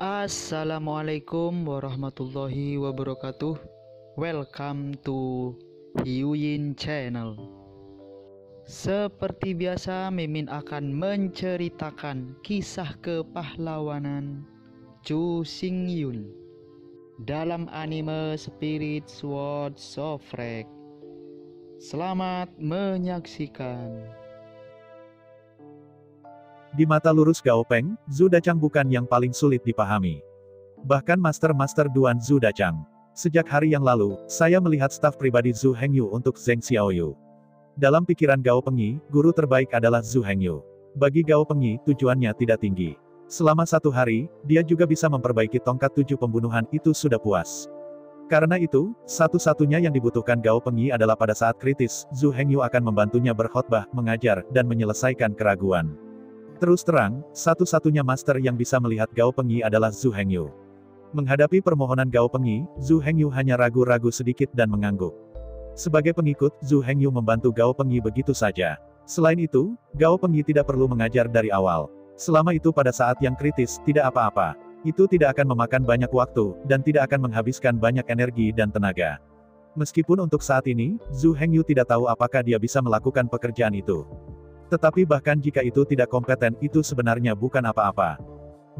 Assalamualaikum warahmatullahi wabarakatuh. Welcome to Hyuyin Channel. Seperti biasa, Mimin akan menceritakan kisah kepahlawanan Chu Xingyun dalam anime Spirit Sword Shofrek. Selamat menyaksikan. Di mata lurus Gao Peng, Zhu Dachang bukan yang paling sulit dipahami. Bahkan Master Duan Zhu Dachang. Sejak hari yang lalu, saya melihat staf pribadi Zhu Hengyu untuk Zheng Xiaoyu. Dalam pikiran Gao Pengyi, guru terbaik adalah Zhu Hengyu. Bagi Gao Pengyi, tujuannya tidak tinggi. Selama 1 hari, dia juga bisa memperbaiki tongkat 7 pembunuhan itu sudah puas. Karena itu, satu-satunya yang dibutuhkan Gao Pengyi adalah pada saat kritis, Zhu Hengyu akan membantunya berkhotbah, mengajar, dan menyelesaikan keraguan. Terus terang, satu-satunya master yang bisa melihat Gao Pengyi adalah Zhu Hengyu. Menghadapi permohonan Gao Pengyi, Zhu Hengyu hanya ragu-ragu sedikit dan mengangguk. Sebagai pengikut, Zhu Hengyu membantu Gao Pengyi begitu saja. Selain itu, Gao Pengyi tidak perlu mengajar dari awal. Selama itu pada saat yang kritis, tidak apa-apa. Itu tidak akan memakan banyak waktu, dan tidak akan menghabiskan banyak energi dan tenaga. Meskipun untuk saat ini, Zhu Hengyu tidak tahu apakah dia bisa melakukan pekerjaan itu. Tetapi bahkan jika itu tidak kompeten, itu sebenarnya bukan apa-apa.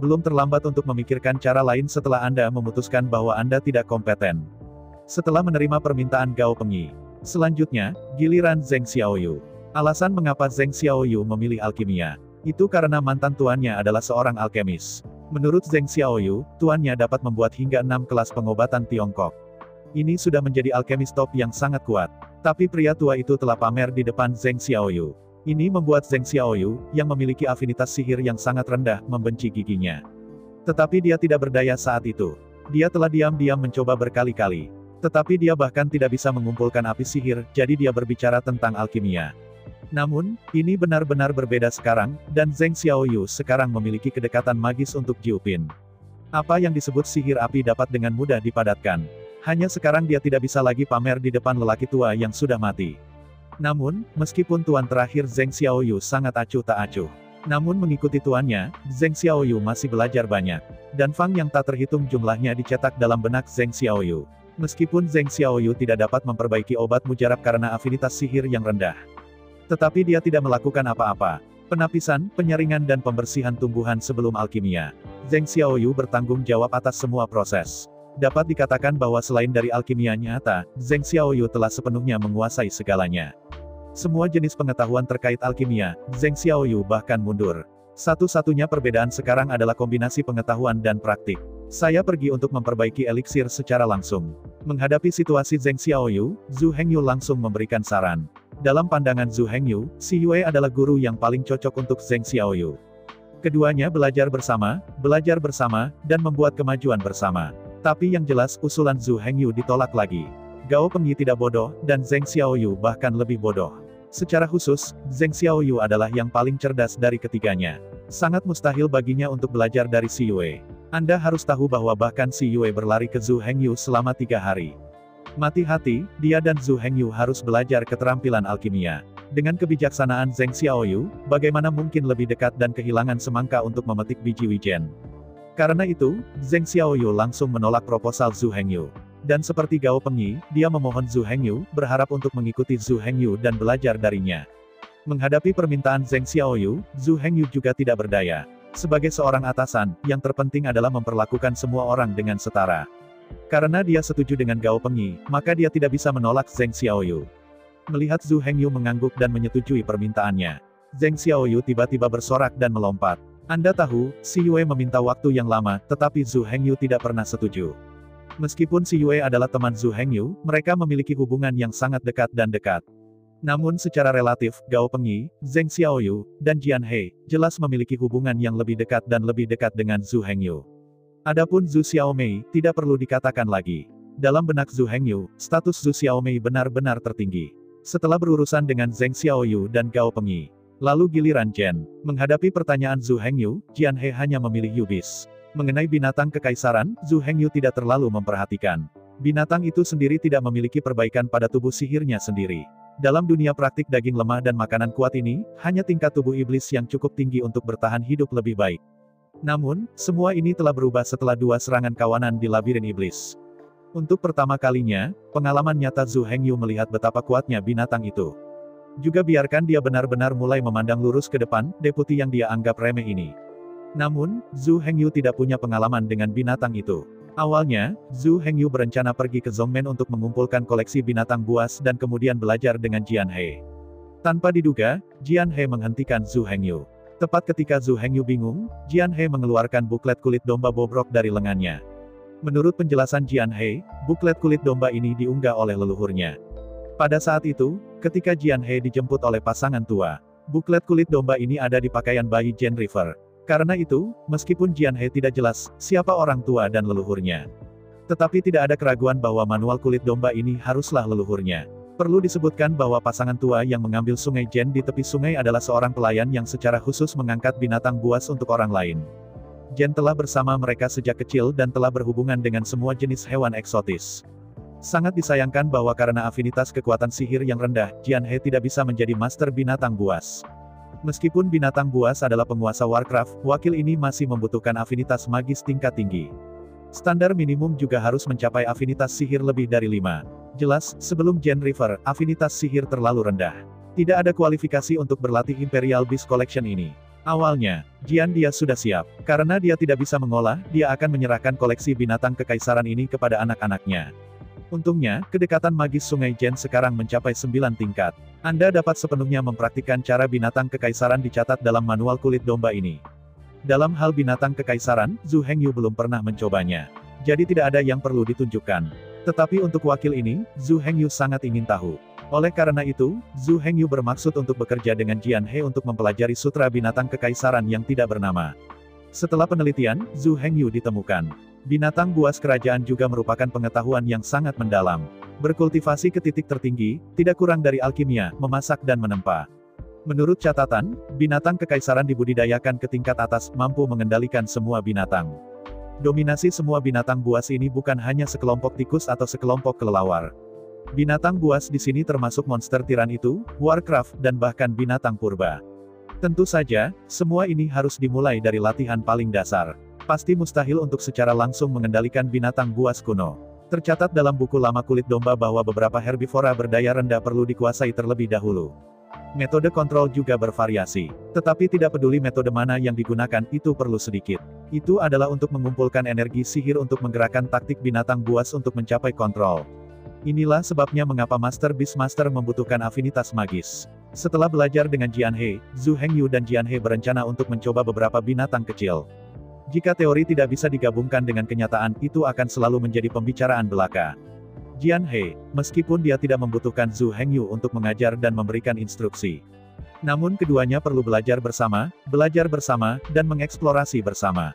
Belum terlambat untuk memikirkan cara lain setelah Anda memutuskan bahwa Anda tidak kompeten. Setelah menerima permintaan Gao Pengyi. Selanjutnya, giliran Zheng Xiaoyu. Alasan mengapa Zheng Xiaoyu memilih alkimia. Itu karena mantan tuannya adalah seorang alkemis. Menurut Zheng Xiaoyu, tuannya dapat membuat hingga 6 kelas pengobatan Tiongkok. Ini sudah menjadi alkemis top yang sangat kuat. Tapi pria tua itu telah pamer di depan Zheng Xiaoyu. Ini membuat Zheng Xiaoyu, yang memiliki afinitas sihir yang sangat rendah, membenci giginya. Tetapi dia tidak berdaya saat itu. Dia telah diam-diam mencoba berkali-kali. Tetapi dia bahkan tidak bisa mengumpulkan api sihir, jadi dia berbicara tentang alkimia. Namun, ini benar-benar berbeda sekarang, dan Zheng Xiaoyu sekarang memiliki kedekatan magis untuk Jiu Pin. Apa yang disebut sihir api dapat dengan mudah dipadatkan. Hanya sekarang dia tidak bisa lagi pamer di depan lelaki tua yang sudah mati. Namun, meskipun tuan terakhir Zheng Xiaoyu sangat acuh tak acuh. Namun mengikuti tuannya, Zheng Xiaoyu masih belajar banyak. Dan fang yang tak terhitung jumlahnya dicetak dalam benak Zheng Xiaoyu. Meskipun Zheng Xiaoyu tidak dapat memperbaiki obat mujarab karena afinitas sihir yang rendah. Tetapi dia tidak melakukan apa-apa. Penapisan, penyaringan dan pembersihan tumbuhan sebelum alkimia. Zheng Xiaoyu bertanggung jawab atas semua proses. Dapat dikatakan bahwa selain dari alkimia nyata, Zheng Xiaoyu telah sepenuhnya menguasai segalanya. Semua jenis pengetahuan terkait alkimia, Zheng Xiaoyu bahkan mundur. Satu-satunya perbedaan sekarang adalah kombinasi pengetahuan dan praktik. Saya pergi untuk memperbaiki eliksir secara langsung. Menghadapi situasi Zheng Xiaoyu, Zhu Hengyu langsung memberikan saran. Dalam pandangan Zhu Hengyu, si Yue adalah guru yang paling cocok untuk Zheng Xiaoyu. Keduanya belajar bersama, dan membuat kemajuan bersama. Tapi yang jelas, usulan Zhu Hengyu ditolak lagi. Gao Pengyi tidak bodoh, dan Zheng Xiaoyu bahkan lebih bodoh. Secara khusus, Zheng Xiaoyu adalah yang paling cerdas dari ketiganya. Sangat mustahil baginya untuk belajar dari si Yue. Anda harus tahu bahwa bahkan si Yue berlari ke Zhu Hengyu selama 3 hari. Mati hati, dia dan Zhu Hengyu harus belajar keterampilan alkimia. Dengan kebijaksanaan Zheng Xiaoyu, bagaimana mungkin lebih dekat dan kehilangan semangka untuk memetik biji wijen. Karena itu, Zheng Xiaoyu langsung menolak proposal Zhu Hengyu. Dan seperti Gao Pengyi, dia memohon Zhu Hengyu, berharap untuk mengikuti Zhu Hengyu dan belajar darinya. Menghadapi permintaan Zheng Xiaoyu, Zhu Hengyu juga tidak berdaya. Sebagai seorang atasan, yang terpenting adalah memperlakukan semua orang dengan setara. Karena dia setuju dengan Gao Pengyi, maka dia tidak bisa menolak Zheng Xiaoyu. Melihat Zhu Hengyu mengangguk dan menyetujui permintaannya, Zheng Xiaoyu tiba-tiba bersorak dan melompat. Anda tahu, si Yue meminta waktu yang lama, tetapi Zhu Hengyu tidak pernah setuju. Meskipun si Yue adalah teman Zhu Hengyu, mereka memiliki hubungan yang sangat dekat dan dekat. Namun secara relatif, Gao Pengyi, Zheng Xiaoyu, dan Jian He, jelas memiliki hubungan yang lebih dekat dengan Zhu Hengyu. Adapun Zhu Xiaomei, tidak perlu dikatakan lagi. Dalam benak Zhu Hengyu, status Zhu Xiaomei benar-benar tertinggi. Setelah berurusan dengan Zheng Xiaoyu dan Gao Pengyi. Lalu giliran Jen. Menghadapi pertanyaan Zhu Hengyu, Jian He hanya memilih Yubis. Mengenai binatang kekaisaran, Zhu Hengyu tidak terlalu memperhatikan. Binatang itu sendiri tidak memiliki perbaikan pada tubuh sihirnya sendiri. Dalam dunia praktik daging lemah dan makanan kuat ini, hanya tingkat tubuh iblis yang cukup tinggi untuk bertahan hidup lebih baik. Namun, semua ini telah berubah setelah 2 serangan kawanan di labirin iblis. Untuk pertama kalinya, pengalaman nyata Zhu Hengyu melihat betapa kuatnya binatang itu. Juga biarkan dia benar-benar mulai memandang lurus ke depan, deputi yang dia anggap remeh ini. Namun, Zhu Hengyu tidak punya pengalaman dengan binatang itu. Awalnya, Zhu Hengyu berencana pergi ke Zhongmen untuk mengumpulkan koleksi binatang buas dan kemudian belajar dengan Jian He. Tanpa diduga, Jian He menghentikan Zhu Hengyu. Tepat ketika Zhu Hengyu bingung, Jian He mengeluarkan buklet kulit domba bobrok dari lengannya. Menurut penjelasan Jian He, buklet kulit domba ini diunggah oleh leluhurnya. Pada saat itu, ketika Jian He dijemput oleh pasangan tua, buklet kulit domba ini ada di pakaian bayi Jen River. Karena itu, meskipun Jian He tidak jelas siapa orang tua dan leluhurnya, tetapi tidak ada keraguan bahwa manual kulit domba ini haruslah leluhurnya. Perlu disebutkan bahwa pasangan tua yang mengambil sungai Jen di tepi sungai adalah seorang pelayan yang secara khusus mengangkat binatang buas untuk orang lain. Jen telah bersama mereka sejak kecil dan telah berhubungan dengan semua jenis hewan eksotis. Sangat disayangkan bahwa karena afinitas kekuatan sihir yang rendah, Jian He tidak bisa menjadi master binatang buas. Meskipun binatang buas adalah penguasa Warcraft, wakil ini masih membutuhkan afinitas magis tingkat tinggi. Standar minimum juga harus mencapai afinitas sihir lebih dari 5. Jelas, sebelum Jen River, afinitas sihir terlalu rendah. Tidak ada kualifikasi untuk berlatih Imperial Beast Collection ini. Awalnya, Jian dia sudah siap. Karena dia tidak bisa mengolah, dia akan menyerahkan koleksi binatang kekaisaran ini kepada anak-anaknya. Untungnya, kedekatan magis Sungai Jen sekarang mencapai 9 tingkat. Anda dapat sepenuhnya mempraktikkan cara binatang kekaisaran dicatat dalam manual kulit domba ini. Dalam hal binatang kekaisaran, Zhu Hengyu belum pernah mencobanya. Jadi tidak ada yang perlu ditunjukkan. Tetapi untuk wakil ini, Zhu Hengyu sangat ingin tahu. Oleh karena itu, Zhu Hengyu bermaksud untuk bekerja dengan Jian He untuk mempelajari sutra binatang kekaisaran yang tidak bernama. Setelah penelitian, Zhu Hengyu ditemukan. Binatang buas kerajaan juga merupakan pengetahuan yang sangat mendalam. Berkultivasi ke titik tertinggi, tidak kurang dari alkimia, memasak dan menempa. Menurut catatan, binatang kekaisaran dibudidayakan ke tingkat atas, mampu mengendalikan semua binatang. Dominasi semua binatang buas ini bukan hanya sekelompok tikus atau sekelompok kelelawar. Binatang buas di sini termasuk monster tiran itu, Warcraft, dan bahkan binatang purba. Tentu saja, semua ini harus dimulai dari latihan paling dasar. Pasti mustahil untuk secara langsung mengendalikan binatang buas kuno. Tercatat dalam buku lama kulit domba bahwa beberapa herbivora berdaya rendah perlu dikuasai terlebih dahulu. Metode kontrol juga bervariasi. Tetapi tidak peduli metode mana yang digunakan, itu perlu sedikit. Itu adalah untuk mengumpulkan energi sihir untuk menggerakkan taktik binatang buas untuk mencapai kontrol. Inilah sebabnya mengapa Master Beastmaster membutuhkan afinitas magis. Setelah belajar dengan Jian He, Zhu Hengyu dan Jian He berencana untuk mencoba beberapa binatang kecil. Jika teori tidak bisa digabungkan dengan kenyataan, itu akan selalu menjadi pembicaraan belaka. Jian He, meskipun dia tidak membutuhkan Zhu Hengyu untuk mengajar dan memberikan instruksi. Namun keduanya perlu belajar bersama, dan mengeksplorasi bersama.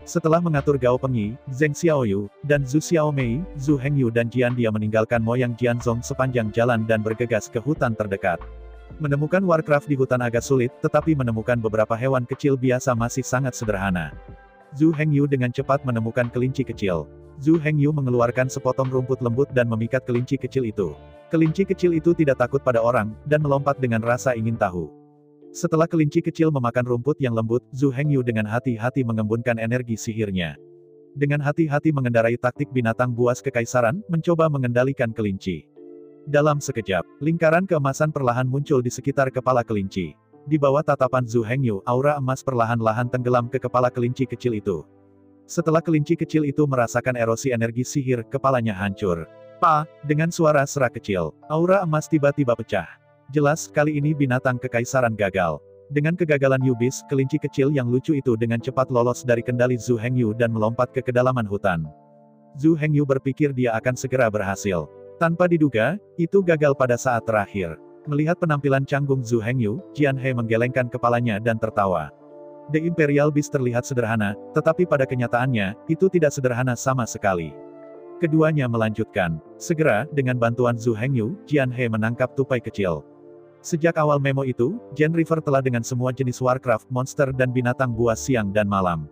Setelah mengatur Gao Pengyi, Zheng Xiaoyu, dan Zhu Xiaomei, Zhu Hengyu dan Jian dia meninggalkan Moyang Jianzong sepanjang jalan dan bergegas ke hutan terdekat. Menemukan Warcraft di hutan agak sulit, tetapi menemukan beberapa hewan kecil biasa masih sangat sederhana. Zhu Hengyu dengan cepat menemukan kelinci kecil. Zhu Hengyu mengeluarkan sepotong rumput lembut dan memikat kelinci kecil itu. Kelinci kecil itu tidak takut pada orang, dan melompat dengan rasa ingin tahu. Setelah kelinci kecil memakan rumput yang lembut, Zhu Hengyu dengan hati-hati mengembunkan energi sihirnya. Dengan hati-hati mengendarai taktik binatang buas kekaisaran, mencoba mengendalikan kelinci. Dalam sekejap, lingkaran keemasan perlahan muncul di sekitar kepala kelinci. Di bawah tatapan Zhu Hengyu, aura emas perlahan-lahan tenggelam ke kepala kelinci kecil itu. Setelah kelinci kecil itu merasakan erosi energi sihir, kepalanya hancur. Dengan suara serak kecil, aura emas tiba-tiba pecah. Jelas, kali ini binatang kekaisaran gagal. Dengan kegagalan Yubis, kelinci kecil yang lucu itu dengan cepat lolos dari kendali Zhu Hengyu dan melompat ke kedalaman hutan. Zhu Hengyu berpikir dia akan segera berhasil. Tanpa diduga, itu gagal pada saat terakhir. Melihat penampilan canggung Zhu Hengyu, Jian He menggelengkan kepalanya dan tertawa. The Imperial Beast terlihat sederhana, tetapi pada kenyataannya, itu tidak sederhana sama sekali. Keduanya melanjutkan. Segera, dengan bantuan Zhu Hengyu, Jian He menangkap tupai kecil. Sejak awal memo itu, Jen River telah dengan semua jenis Warcraft, monster dan binatang buas siang dan malam.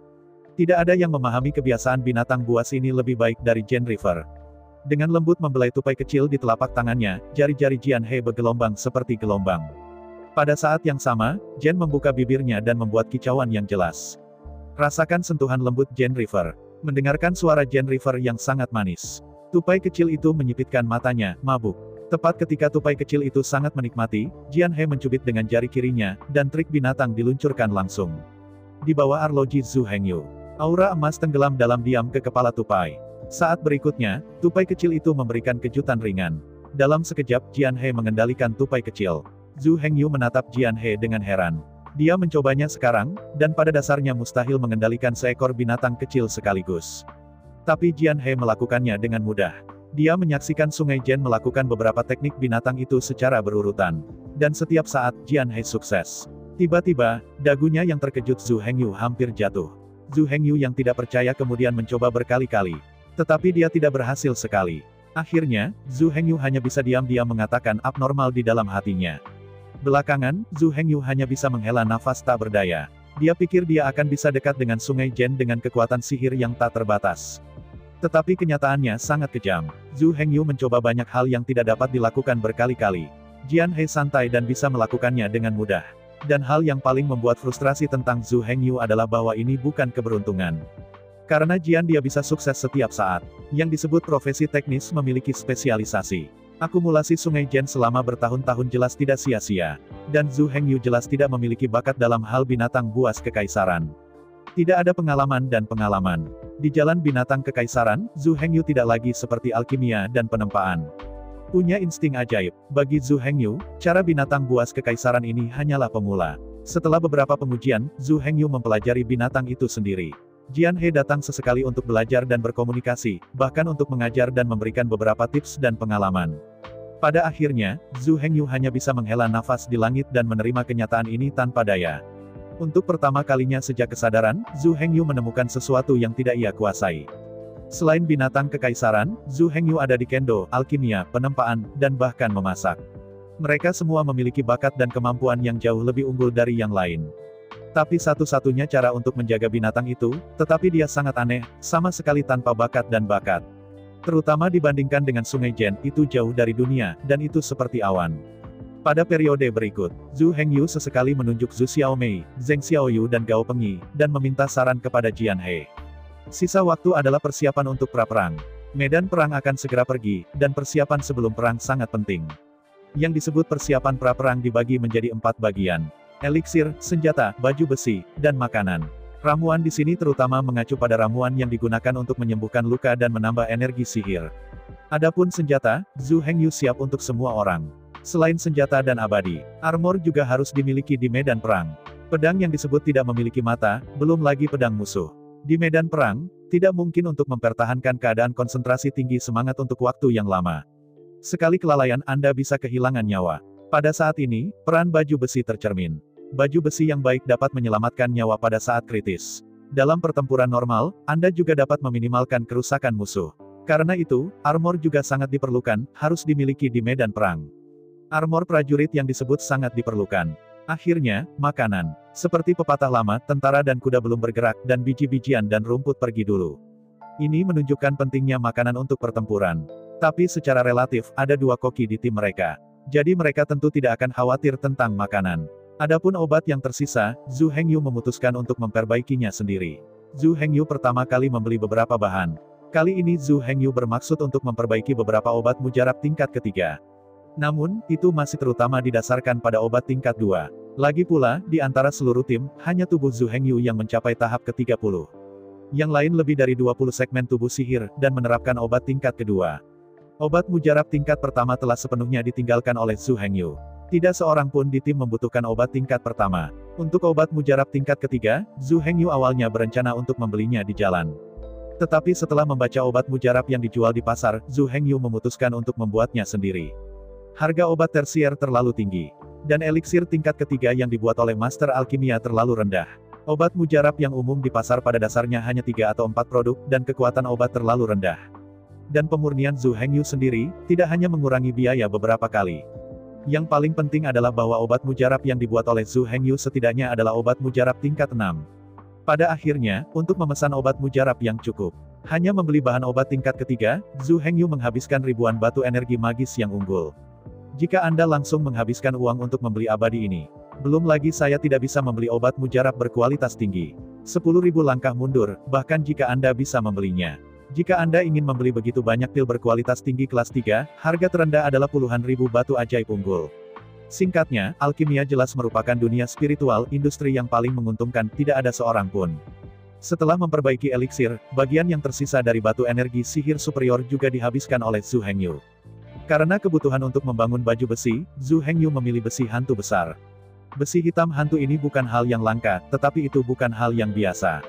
Tidak ada yang memahami kebiasaan binatang buas ini lebih baik dari Jen River. Dengan lembut membelai tupai kecil di telapak tangannya, jari-jari Jian He bergelombang seperti gelombang. Pada saat yang sama, Jen membuka bibirnya dan membuat kicauan yang jelas. Rasakan sentuhan lembut Jen River. Mendengarkan suara Jen River yang sangat manis. Tupai kecil itu menyipitkan matanya, mabuk. Tepat ketika tupai kecil itu sangat menikmati, Jian He mencubit dengan jari kirinya, dan trik binatang diluncurkan langsung. Di bawah arloji Zhu Hengyu, aura emas tenggelam dalam diam ke kepala tupai. Saat berikutnya, tupai kecil itu memberikan kejutan ringan. Dalam sekejap Jian He mengendalikan tupai kecil. Zhu Hengyu menatap Jian He dengan heran. Dia mencobanya sekarang, dan pada dasarnya mustahil mengendalikan seekor binatang kecil sekaligus. Tapi Jian He melakukannya dengan mudah. Dia menyaksikan Sungai Jen melakukan beberapa teknik binatang itu secara berurutan. Dan setiap saat, Jian He sukses. Tiba-tiba, dagunya yang terkejut Zhu Hengyu hampir jatuh. Zhu Hengyu yang tidak percaya kemudian mencoba berkali-kali. Tetapi dia tidak berhasil sekali. Akhirnya, Zhu Hengyu hanya bisa diam-diam mengatakan abnormal di dalam hatinya. Belakangan, Zhu Hengyu hanya bisa menghela nafas tak berdaya. Dia pikir dia akan bisa dekat dengan Sungai Jen dengan kekuatan sihir yang tak terbatas. Tetapi kenyataannya sangat kejam. Zhu Hengyu mencoba banyak hal yang tidak dapat dilakukan berkali-kali. Jian He santai dan bisa melakukannya dengan mudah. Dan hal yang paling membuat frustrasi tentang Zhu Hengyu adalah bahwa ini bukan keberuntungan. Karena Jian dia bisa sukses setiap saat. Yang disebut profesi teknis memiliki spesialisasi. Akumulasi Sungai Jen selama bertahun-tahun jelas tidak sia-sia. Dan Zhu Hengyu jelas tidak memiliki bakat dalam hal binatang buas kekaisaran. Tidak ada pengalaman dan pengalaman. Di jalan binatang kekaisaran, Zhu Hengyu tidak lagi seperti alkimia dan penempaan. Punya insting ajaib. Bagi Zhu Hengyu, cara binatang buas kekaisaran ini hanyalah pemula. Setelah beberapa pengujian, Zhu Hengyu mempelajari binatang itu sendiri. Jian He datang sesekali untuk belajar dan berkomunikasi, bahkan untuk mengajar dan memberikan beberapa tips dan pengalaman. Pada akhirnya, Zhu Hengyu hanya bisa menghela nafas di langit dan menerima kenyataan ini tanpa daya. Untuk pertama kalinya sejak kesadaran, Zhu Hengyu menemukan sesuatu yang tidak ia kuasai. Selain binatang kekaisaran, Zhu Hengyu ada di kendo, alkimia, penempaan, dan bahkan memasak. Mereka semua memiliki bakat dan kemampuan yang jauh lebih unggul dari yang lain. Tapi satu-satunya cara untuk menjaga binatang itu, tetapi dia sangat aneh, sama sekali tanpa bakat dan bakat. Terutama dibandingkan dengan Sungai Jen, itu jauh dari dunia, dan itu seperti awan. Pada periode berikut, Zhu Hengyu sesekali menunjuk Zhu Xiaomei, Zheng Xiaoyu dan Gao Pengyi, dan meminta saran kepada Jian He. Sisa waktu adalah persiapan untuk pra-perang. Medan perang akan segera pergi, dan persiapan sebelum perang sangat penting. Yang disebut persiapan pra-perang dibagi menjadi 4 bagian. Eliksir, senjata, baju besi, dan makanan. Ramuan di sini terutama mengacu pada ramuan yang digunakan untuk menyembuhkan luka dan menambah energi sihir. Adapun senjata, Zhu Hengyu siap untuk semua orang. Selain senjata dan abadi, armor juga harus dimiliki di medan perang. Pedang yang disebut tidak memiliki mata, belum lagi pedang musuh. Di medan perang, tidak mungkin untuk mempertahankan keadaan konsentrasi tinggi semangat untuk waktu yang lama. Sekali kelalaian Anda bisa kehilangan nyawa. Pada saat ini, peran baju besi tercermin. Baju besi yang baik dapat menyelamatkan nyawa pada saat kritis. Dalam pertempuran normal, Anda juga dapat meminimalkan kerusakan musuh. Karena itu, armor juga sangat diperlukan, harus dimiliki di medan perang. Armor prajurit yang disebut sangat diperlukan. Akhirnya, makanan. Seperti pepatah lama, tentara dan kuda belum bergerak, dan biji-bijian dan rumput pergi dulu. Ini menunjukkan pentingnya makanan untuk pertempuran. Tapi secara relatif, ada 2 koki di tim mereka. Jadi mereka tentu tidak akan khawatir tentang makanan. Adapun obat yang tersisa, Zhu Hengyu memutuskan untuk memperbaikinya sendiri. Zhu Hengyu pertama kali membeli beberapa bahan. Kali ini Zhu Hengyu bermaksud untuk memperbaiki beberapa obat mujarab tingkat ketiga. Namun, itu masih terutama didasarkan pada obat tingkat 2. Lagi pula, di antara seluruh tim, hanya tubuh Zhu Hengyu yang mencapai tahap ke-30. Yang lain lebih dari 20 segmen tubuh sihir, dan menerapkan obat tingkat kedua. Obat mujarab tingkat pertama telah sepenuhnya ditinggalkan oleh Zhu Hengyu. Tidak seorang pun di tim membutuhkan obat tingkat pertama. Untuk obat mujarab tingkat ketiga, Zhu Hengyu awalnya berencana untuk membelinya di jalan. Tetapi setelah membaca obat mujarab yang dijual di pasar, Zhu Hengyu memutuskan untuk membuatnya sendiri. Harga obat tersier terlalu tinggi. Dan eliksir tingkat ketiga yang dibuat oleh Master Alkimia terlalu rendah. Obat mujarab yang umum di pasar pada dasarnya hanya 3 atau 4 produk, dan kekuatan obat terlalu rendah. Dan pemurnian Zhu Hengyu sendiri, tidak hanya mengurangi biaya beberapa kali. Yang paling penting adalah bahwa obat mujarab yang dibuat oleh Zhu Hengyu setidaknya adalah obat mujarab tingkat 6. Pada akhirnya, untuk memesan obat mujarab yang cukup, hanya membeli bahan obat tingkat ketiga, Zhu Hengyu menghabiskan ribuan batu energi magis yang unggul. Jika Anda langsung menghabiskan uang untuk membeli abadi ini, Belum lagi saya tidak bisa membeli obat mujarab berkualitas tinggi. 10.000 langkah mundur, bahkan jika Anda bisa membelinya. Jika Anda ingin membeli begitu banyak pil berkualitas tinggi kelas 3, harga terendah adalah puluhan ribu batu ajaib unggul. Singkatnya, alkimia jelas merupakan dunia spiritual, industri yang paling menguntungkan, tidak ada seorang pun. Setelah memperbaiki eliksir, bagian yang tersisa dari batu energi sihir superior juga dihabiskan oleh Zhu Hengyu. Karena kebutuhan untuk membangun baju besi, Zhu Hengyu memilih besi hantu besar. Besi hitam hantu ini bukan hal yang langka, tetapi itu bukan hal yang biasa.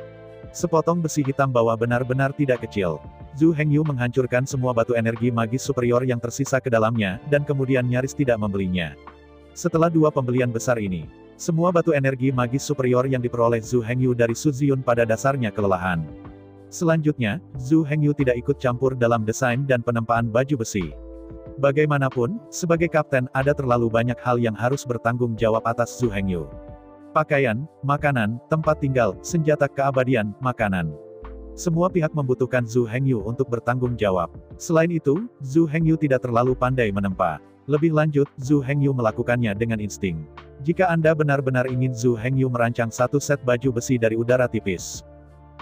Sepotong besi hitam bawah benar-benar tidak kecil. Zhu Hengyu menghancurkan semua batu energi magis superior yang tersisa ke dalamnya, dan kemudian nyaris tidak membelinya. Setelah 2 pembelian besar ini, semua batu energi magis superior yang diperoleh Zhu Hengyu dari Su Ziyun pada dasarnya kelelahan. Selanjutnya, Zhu Hengyu tidak ikut campur dalam desain dan penempaan baju besi. Bagaimanapun, sebagai kapten, ada terlalu banyak hal yang harus bertanggung jawab atas Zhu Hengyu. Pakaian, makanan, tempat tinggal, senjata keabadian, makanan. Semua pihak membutuhkan Zhu Hengyu untuk bertanggung jawab. Selain itu, Zhu Hengyu tidak terlalu pandai menempa. Lebih lanjut, Zhu Hengyu melakukannya dengan insting. Jika Anda benar-benar ingin Zhu Hengyu merancang satu set baju besi dari udara tipis.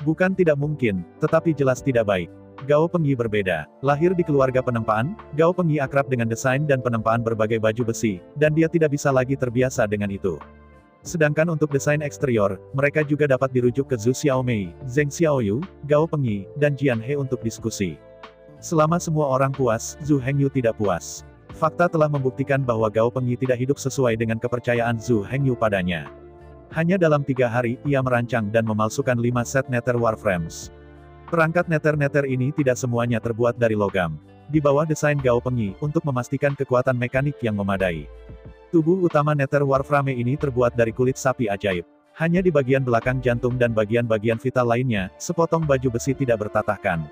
Bukan tidak mungkin, tetapi jelas tidak baik. Gao Pengyi berbeda. Lahir di keluarga penempaan, Gao Pengyi akrab dengan desain dan penempaan berbagai baju besi, dan dia tidak bisa lagi terbiasa dengan itu. Sedangkan untuk desain eksterior, mereka juga dapat dirujuk ke Zhu Xiaomei, Zheng Xiaoyu, Gao Pengyi, dan Jian He untuk diskusi. Selama semua orang puas, Zhu Hengyu tidak puas. Fakta telah membuktikan bahwa Gao Pengyi tidak hidup sesuai dengan kepercayaan Zhu Hengyu padanya. Hanya dalam 3 hari, ia merancang dan memalsukan 5 set Nether Warframes. Perangkat Nether ini tidak semuanya terbuat dari logam. Di bawah desain Gao Pengyi, untuk memastikan kekuatan mekanik yang memadai. Tubuh utama Nether Warframe ini terbuat dari kulit sapi ajaib. Hanya di bagian belakang jantung dan bagian-bagian vital lainnya, sepotong baju besi tidak bertatahkan.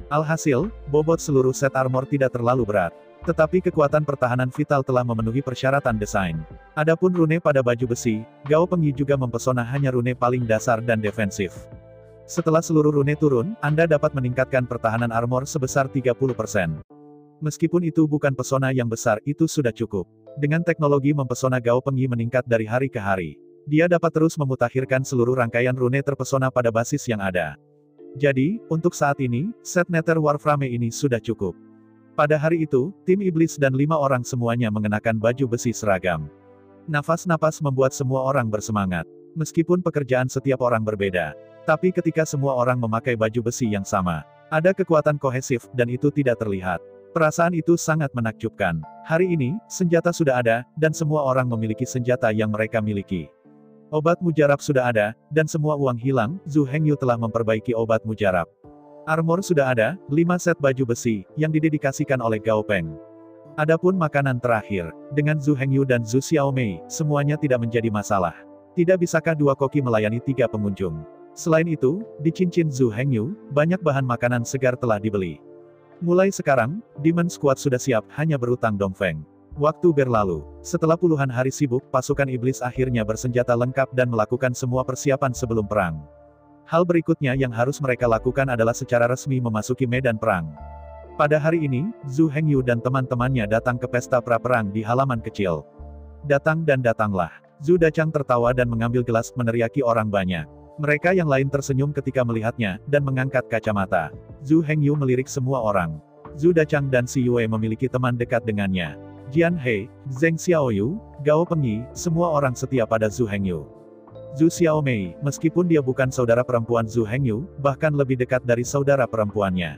Alhasil, bobot seluruh set armor tidak terlalu berat. Tetapi kekuatan pertahanan vital telah memenuhi persyaratan desain. Adapun rune pada baju besi, Gao Pengyi juga mempesona hanya rune paling dasar dan defensif. Setelah seluruh rune turun, Anda dapat meningkatkan pertahanan armor sebesar 30%. Meskipun itu bukan pesona yang besar, itu sudah cukup. Dengan teknologi mempesona Gao Pengyi meningkat dari hari ke hari. Dia dapat terus memutakhirkan seluruh rangkaian rune terpesona pada basis yang ada. Jadi, untuk saat ini, set Nether Warframe ini sudah cukup. Pada hari itu, tim iblis dan 5 orang semuanya mengenakan baju besi seragam. Nafas-napas membuat semua orang bersemangat. Meskipun pekerjaan setiap orang berbeda. Tapi ketika semua orang memakai baju besi yang sama, ada kekuatan kohesif, dan itu tidak terlihat. Perasaan itu sangat menakjubkan. Hari ini, senjata sudah ada, dan semua orang memiliki senjata yang mereka miliki. Obat mujarab sudah ada, dan semua uang hilang. Zhu Hengyu telah memperbaiki obat mujarab. Armor sudah ada, 5 set baju besi, yang didedikasikan oleh Gao Peng. Adapun makanan terakhir, dengan Zhu Hengyu dan Zhu Xiaomei, semuanya tidak menjadi masalah. Tidak bisakah 2 koki melayani 3 pengunjung? Selain itu, di cincin Zhu Hengyu, banyak bahan makanan segar telah dibeli. Mulai sekarang, Demon Squad sudah siap, hanya berutang Dongfeng. Waktu berlalu. Setelah puluhan hari sibuk, pasukan iblis akhirnya bersenjata lengkap dan melakukan semua persiapan sebelum perang. Hal berikutnya yang harus mereka lakukan adalah secara resmi memasuki medan perang. Pada hari ini, Zhu Hengyu dan teman-temannya datang ke pesta pra-perang di halaman kecil. Datang dan datanglah. Zhu Dachang tertawa dan mengambil gelas meneriaki orang banyak. Mereka yang lain tersenyum ketika melihatnya, dan mengangkat kacamata. Zhu Hengyu melirik semua orang. Zhu Dachang dan Si Yue memiliki teman dekat dengannya. Jian He, Zheng Xiaoyu, Gao Pengyi, semua orang setia pada Zhu Hengyu. Zhu Xiaomei, meskipun dia bukan saudara perempuan Zhu Hengyu, bahkan lebih dekat dari saudara perempuannya.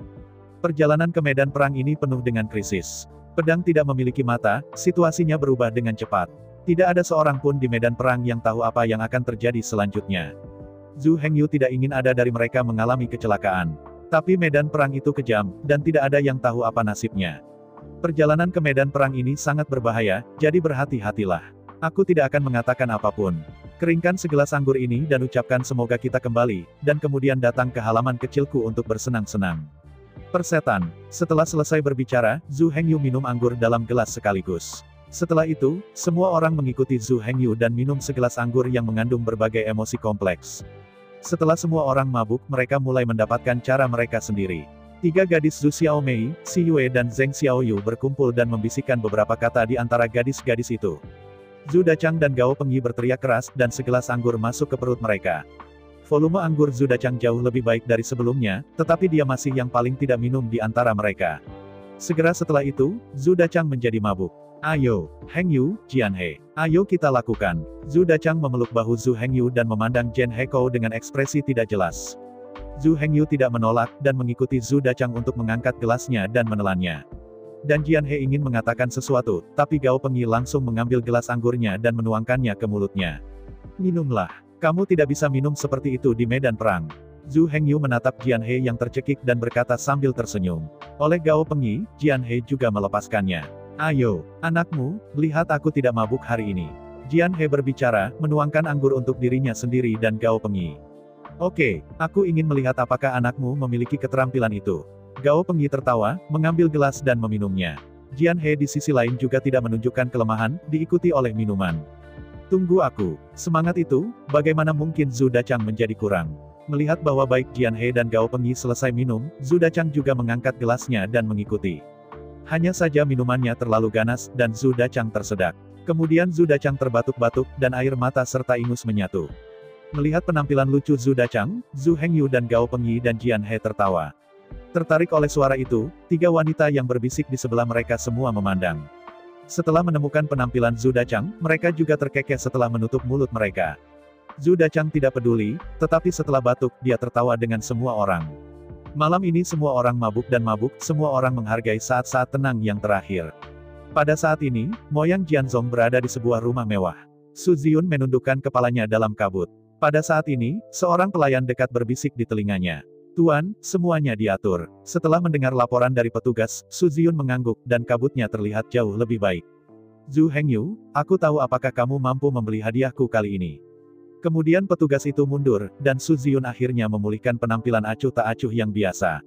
Perjalanan ke medan perang ini penuh dengan krisis. Pedang tidak memiliki mata, situasinya berubah dengan cepat. Tidak ada seorang pun di medan perang yang tahu apa yang akan terjadi selanjutnya. Zhu Hengyu tidak ingin ada dari mereka mengalami kecelakaan. Tapi medan perang itu kejam, dan tidak ada yang tahu apa nasibnya. Perjalanan ke medan perang ini sangat berbahaya, jadi berhati-hatilah. Aku tidak akan mengatakan apapun. Keringkan segelas anggur ini dan ucapkan semoga kita kembali, dan kemudian datang ke halaman kecilku untuk bersenang-senang. Persetan. Setelah selesai berbicara, Zhu Hengyu minum anggur dalam gelas sekaligus. Setelah itu, semua orang mengikuti Zhu Hengyu dan minum segelas anggur yang mengandung berbagai emosi kompleks. Setelah semua orang mabuk, mereka mulai mendapatkan cara mereka sendiri. 3 gadis Zhu Xiaomei, Si Yue dan Zheng Xiaoyu berkumpul dan membisikkan beberapa kata di antara gadis-gadis itu. Zhu Dachang dan Gao Pengyi berteriak keras dan segelas anggur masuk ke perut mereka. Volume anggur Zhu Dachang jauh lebih baik dari sebelumnya, tetapi dia masih yang paling tidak minum di antara mereka. Segera setelah itu, Zhu Dachang menjadi mabuk. Ayo, Heng Yu, Jian He. Ayo kita lakukan. Zhu Dachang memeluk bahu Zhu Hengyu dan memandang Jen Heko dengan ekspresi tidak jelas. Zhu Hengyu tidak menolak dan mengikuti Zhu Dachang untuk mengangkat gelasnya dan menelannya. Dan Jian He ingin mengatakan sesuatu, tapi Gao Pengyi langsung mengambil gelas anggurnya dan menuangkannya ke mulutnya. Minumlah. Kamu tidak bisa minum seperti itu di medan perang. Zhu Hengyu menatap Jian He yang tercekik dan berkata sambil tersenyum. Oleh Gao Pengyi, Jian He juga melepaskannya. Ayo, anakmu, lihat aku tidak mabuk hari ini. Jian He berbicara, menuangkan anggur untuk dirinya sendiri dan Gao Pengyi. Oke, aku ingin melihat apakah anakmu memiliki keterampilan itu. Gao Pengyi tertawa, mengambil gelas dan meminumnya. Jian He di sisi lain juga tidak menunjukkan kelemahan, diikuti oleh minuman. Tunggu aku. Semangat itu, bagaimana mungkin Zhu Dachang menjadi kurang? Melihat bahwa baik Jian He dan Gao Pengyi selesai minum, Zhu Dachang juga mengangkat gelasnya dan mengikuti. Hanya saja minumannya terlalu ganas, dan Zhu Dachang tersedak. Kemudian Zhu Dachang terbatuk-batuk, dan air mata serta ingus menyatu. Melihat penampilan lucu Zhu Dachang, Zhu Hengyu dan Gao Pengyi dan Jian He tertawa. Tertarik oleh suara itu, tiga wanita yang berbisik di sebelah mereka semua memandang. Setelah menemukan penampilan Zhu Dachang, mereka juga terkekeh setelah menutup mulut mereka. Zhu Dachang tidak peduli, tetapi setelah batuk, dia tertawa dengan semua orang. Malam ini semua orang mabuk dan mabuk, semua orang menghargai saat-saat tenang yang terakhir. Pada saat ini, Moyang Jianzong berada di sebuah rumah mewah. Su Ziun menundukkan kepalanya dalam kabut. Pada saat ini, seorang pelayan dekat berbisik di telinganya. Tuan, semuanya diatur. Setelah mendengar laporan dari petugas, Su Ziun mengangguk, dan kabutnya terlihat jauh lebih baik. Zhu Hengyu, aku tahu apakah kamu mampu membeli hadiahku kali ini. Kemudian petugas itu mundur, dan Su Ziun akhirnya memulihkan penampilan acuh tak acuh yang biasa.